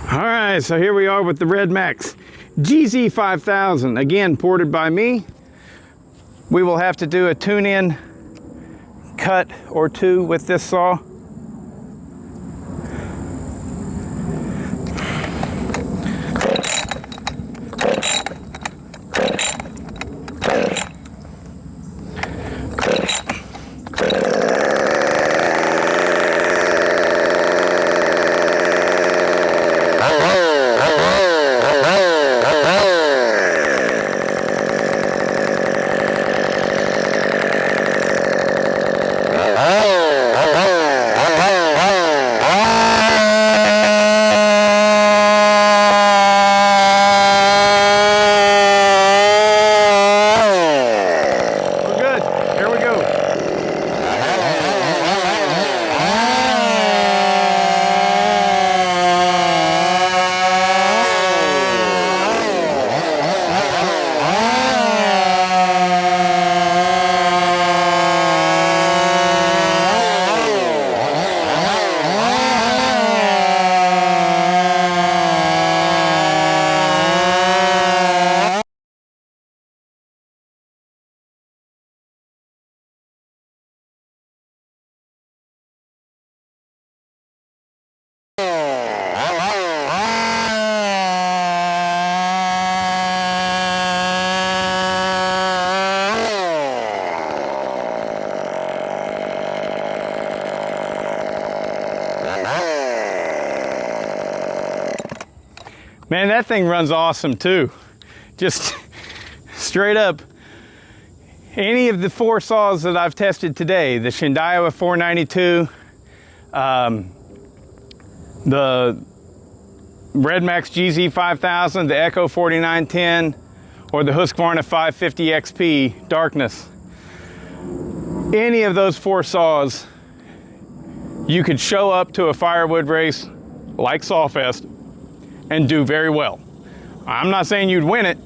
All right, so here we are with the Redmax GZ5000, again ported by me. We will have to do a tune-in cut or two with this saw. Man, that thing runs awesome too. Just straight up, any of the four saws that I've tested today, the Shindawa 492, the Redmax GZ5000, the Echo 4910, or the Husqvarna 550 XP Darkness, any of those four saws, you could show up to a firewood race like Sawfest and do very well. I'm not saying you'd win it,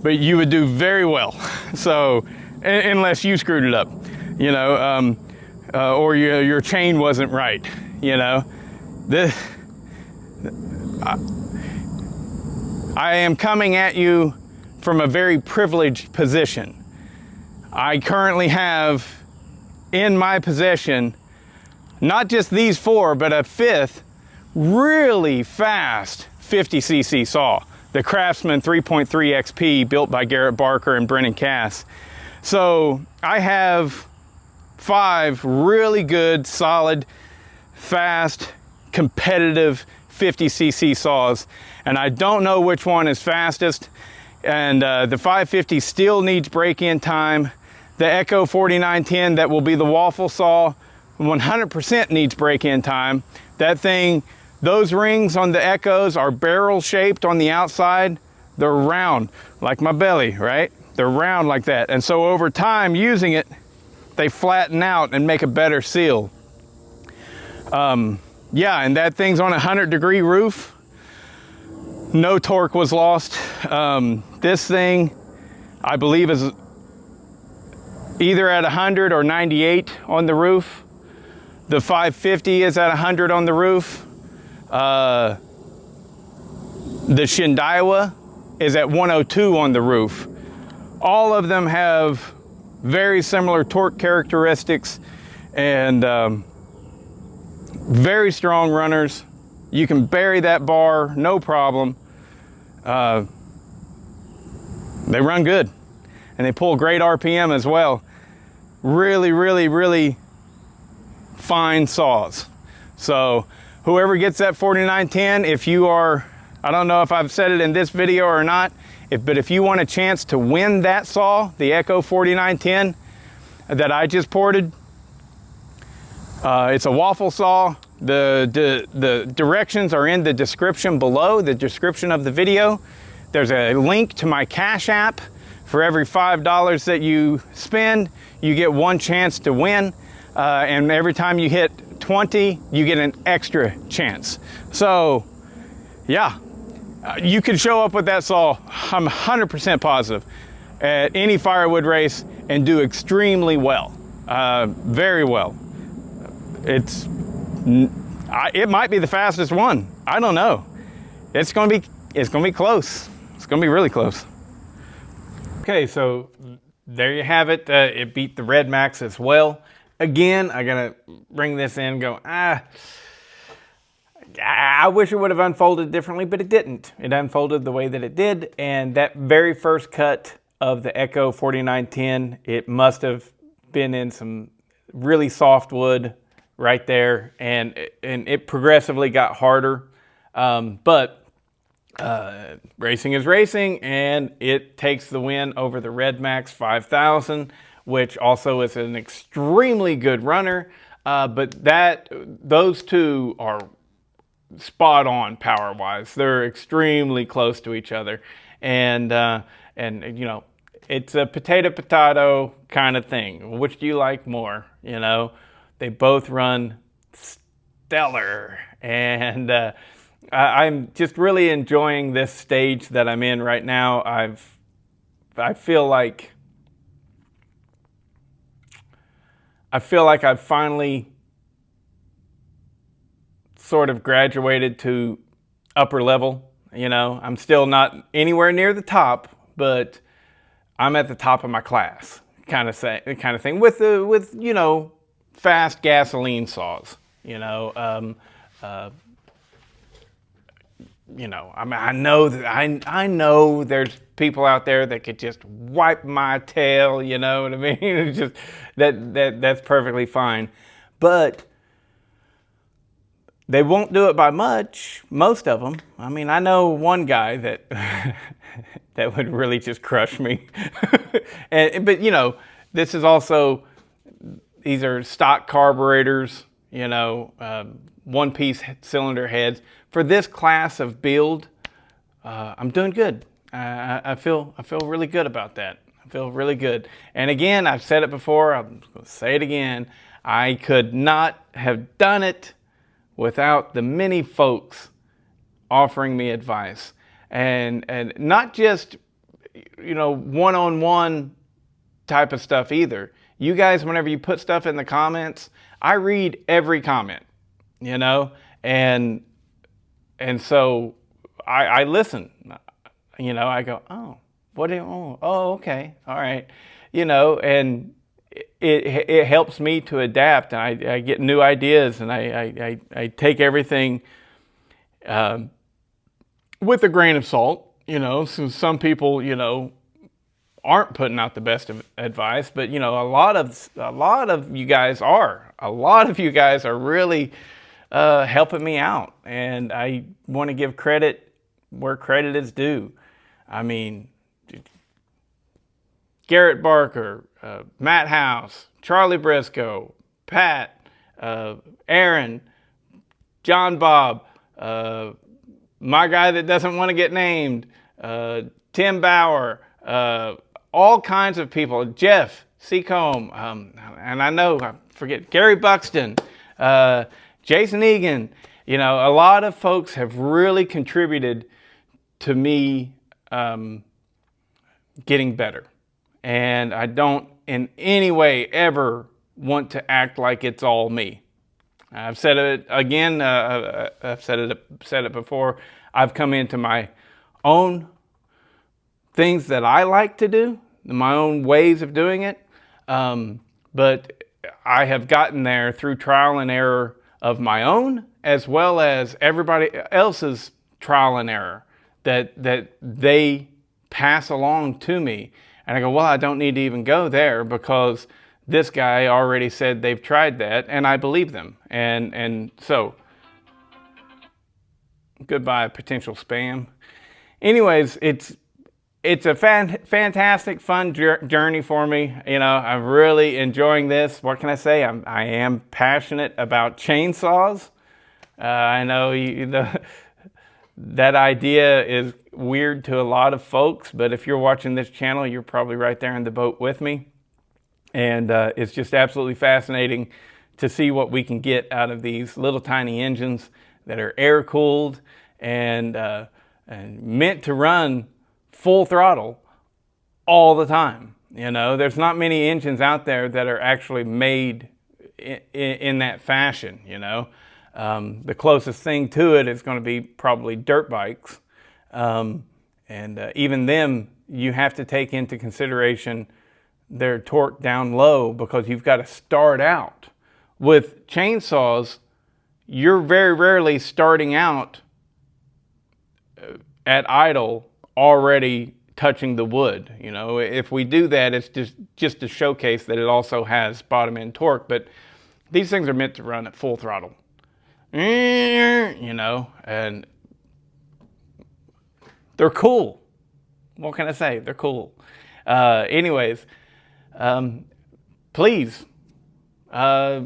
but you would do very well. So, unless you screwed it up, you know, or your chain wasn't right, you know. I am coming at you from a very privileged position. I currently have in my possession not just these four, but a fifth really fast 50cc saw, the Craftsman 3.3 XP, built by Garrett Barker and Brennan Cass. So I have five really good, solid, fast, competitive 50cc saws, and I don't know which one is fastest. And the 550 still needs break-in time. The Echo 4910, that will be the waffle saw, 100% needs break-in time. That thing, those rings on the Echoes are barrel shaped on the outside. They're round, like my belly, right? They're round like that. And so over time, using it, they flatten out and make a better seal. Yeah, and that thing's on a 100-degree roof. No torque was lost. This thing, I believe, is either at 100 or 98 on the roof. The 550 is at 100 on the roof. The Shindawa is at 102 on the roof. All of them have very similar torque characteristics and very strong runners. You can bury that bar, no problem. They run good, and they pull great RPM as well. Really, really, really fine saws. So whoever gets that 4910, if you are, I don't know if I've said it in this video or not, but if you want a chance to win that saw, the Echo 4910 that I just ported, it's a waffle saw. The directions are in the description below, the description of the video. There's a link to my Cash App. For every $5 that you spend, you get one chance to win. And every time you hit 20, you get an extra chance. So, yeah, you can show up with that saw, I'm 100% positive, at any firewood race and do extremely well, very well. It might be the fastest one, I don't know. it's gonna be close. It's gonna be really close. Okay, so there you have it. It beat the Redmax as well. Again, I gotta bring this in and go, I wish it would have unfolded differently, but it didn't. It unfolded the way that it did, and that very first cut of the Echo 4910, it must have been in some really soft wood right there, and it progressively got harder. But racing is racing, and it takes the win over the Redmax 5000, which also is an extremely good runner. But those two are spot on power wise. They're extremely close to each other, and you know, it's a potato kind of thing. Which do you like more? You know, they both run stellar, and I'm just really enjoying this stage that I'm in right now. I feel like I've finally sort of graduated to upper level. You know, I'm still not anywhere near the top, but I'm at the top of my class, kind of thing. With you know, fast gasoline saws. You know, I mean, I know there's people out there that could just wipe my tail. You know what I mean? It's just that's perfectly fine, but they won't do it by much, most of them. I mean, I know one guy that that would really just crush me. But, you know, this is also, these are stock carburetors, you know, one-piece cylinder heads. For this class of build, I'm doing good. I feel really good about that. I feel really good. And again, I've said it before, I'm going to say it again, I could not have done it without the many folks offering me advice, and not just, you know, one-on-one type of stuff either. You guys, whenever you put stuff in the comments, I read every comment, you know, and so I listen. You know, I go, oh, okay, all right, you know, and it helps me to adapt, and I get new ideas, and I take everything with a grain of salt, you know. So some people, you know, aren't putting out the best of advice, but you know, a lot of you guys are. A lot of you guys are really helping me out, and I want to give credit where credit is due. I mean, Garrett Barker, Matt House, Charlie Briscoe, Pat, Aaron, John Bob, my guy that doesn't want to get named, Tim Bauer, all kinds of people, Jeff Seacombe, and I forget, Gary Buxton, Jason Egan. You know, a lot of folks have really contributed to me getting better. And I don't in any way ever want to act like it's all me. I've said it again, I've said it before. I've come into my own things that I like to do, my own ways of doing it. But I have gotten there through trial and error of my own, as well as everybody else's trial and error that they pass along to me. And I go, well, I don't need to even go there because this guy already said they've tried that, and I believe them. And so, goodbye, potential spam. Anyways, it's a fantastic, fun journey for me. You know, I'm really enjoying this. What can I say? I am passionate about chainsaws. I know that idea is weird to a lot of folks, but if you're watching this channel, you're probably right there in the boat with me. And it's just absolutely fascinating to see what we can get out of these little tiny engines that are air cooled and meant to run full throttle all the time. You know, there's not many engines out there that are actually made in that fashion, you know. The closest thing to it is going to be probably dirt bikes. Even them, you have to take into consideration their torque down low, because you've got to start out. With chainsaws, you're very rarely starting out at idle already touching the wood. You know, if we do that, it's just to showcase that it also has bottom end torque. But these things are meant to run at full throttle, you know, and they're cool. What can I say? They're cool. Anyways, please buy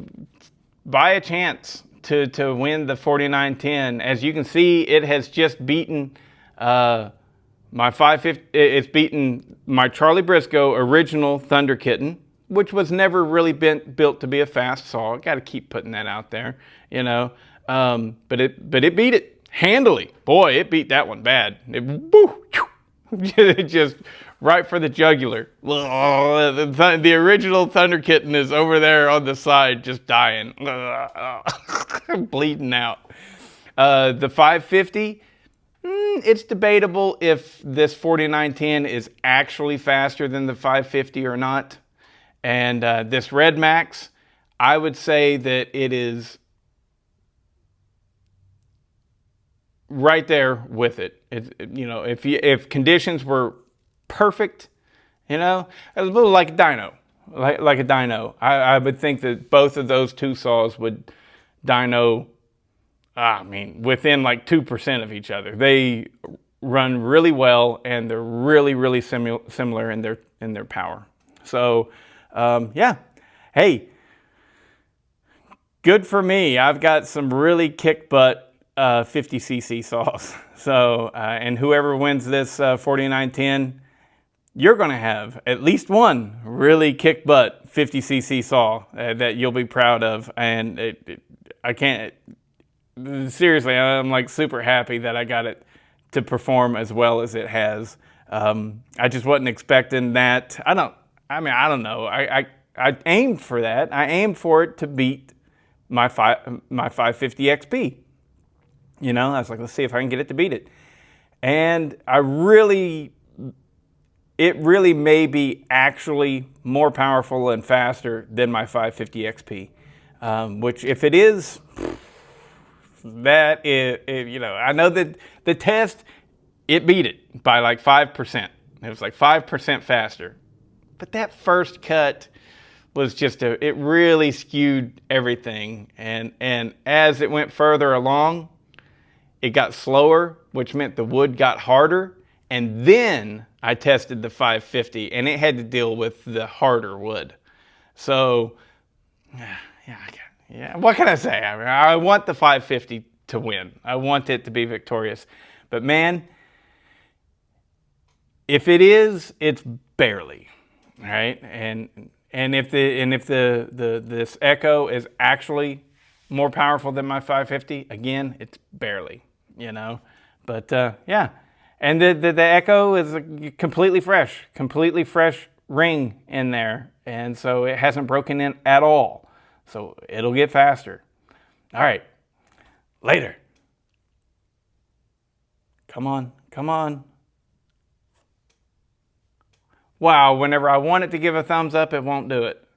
a chance to win the 4910. As you can see, it has just beaten my 550. It's beaten my Charlie Briscoe original Thunder Kitten, which was never really built to be a fast saw. Got to keep putting that out there, you know. But it beat it handily. Boy, it beat that one bad. It just right for the jugular. The original Thunder Kitten is over there on the side, just dying, bleeding out. The 550. It's debatable if this 4910 is actually faster than the 550 or not. And this Redmax, I would say that it is right there with it. You know, if conditions were perfect, you know, a little like a dyno, like a dyno. I would think that both of those two saws would dyno. I mean, within like 2% of each other. They run really well, and they're really similar in their power. So, yeah. Hey, good for me. I've got some really kick butt 50cc saws. So, and whoever wins this 4910, you're going to have at least one really kick butt 50cc saw that you'll be proud of. And I can't. Seriously, I'm like super happy that I got it to perform as well as it has. I just wasn't expecting that. I don't know. I aimed for that. I aimed for it to beat my 550 XP. You know, I was like, let's see if I can get it to beat it. And it really may be actually more powerful and faster than my 550 XP. Which, if it is, that is, you know, I know that the test, it beat it by like 5%. It was like 5% faster. But that first cut was just it really skewed everything. And as it went further along, it got slower, which meant the wood got harder. And then I tested the 550, and it had to deal with the harder wood. So, yeah, what can I say? I mean, I want the 550 to win. I want it to be victorious. But man, if it is, it's barely, right? And if this Echo is actually more powerful than my 550, again, it's barely, you know. But yeah, and the Echo is a completely fresh ring in there, and so it hasn't broken in at all. So it'll get faster. All right, later. Come on. Wow, whenever I want it to give a thumbs up, it won't do it.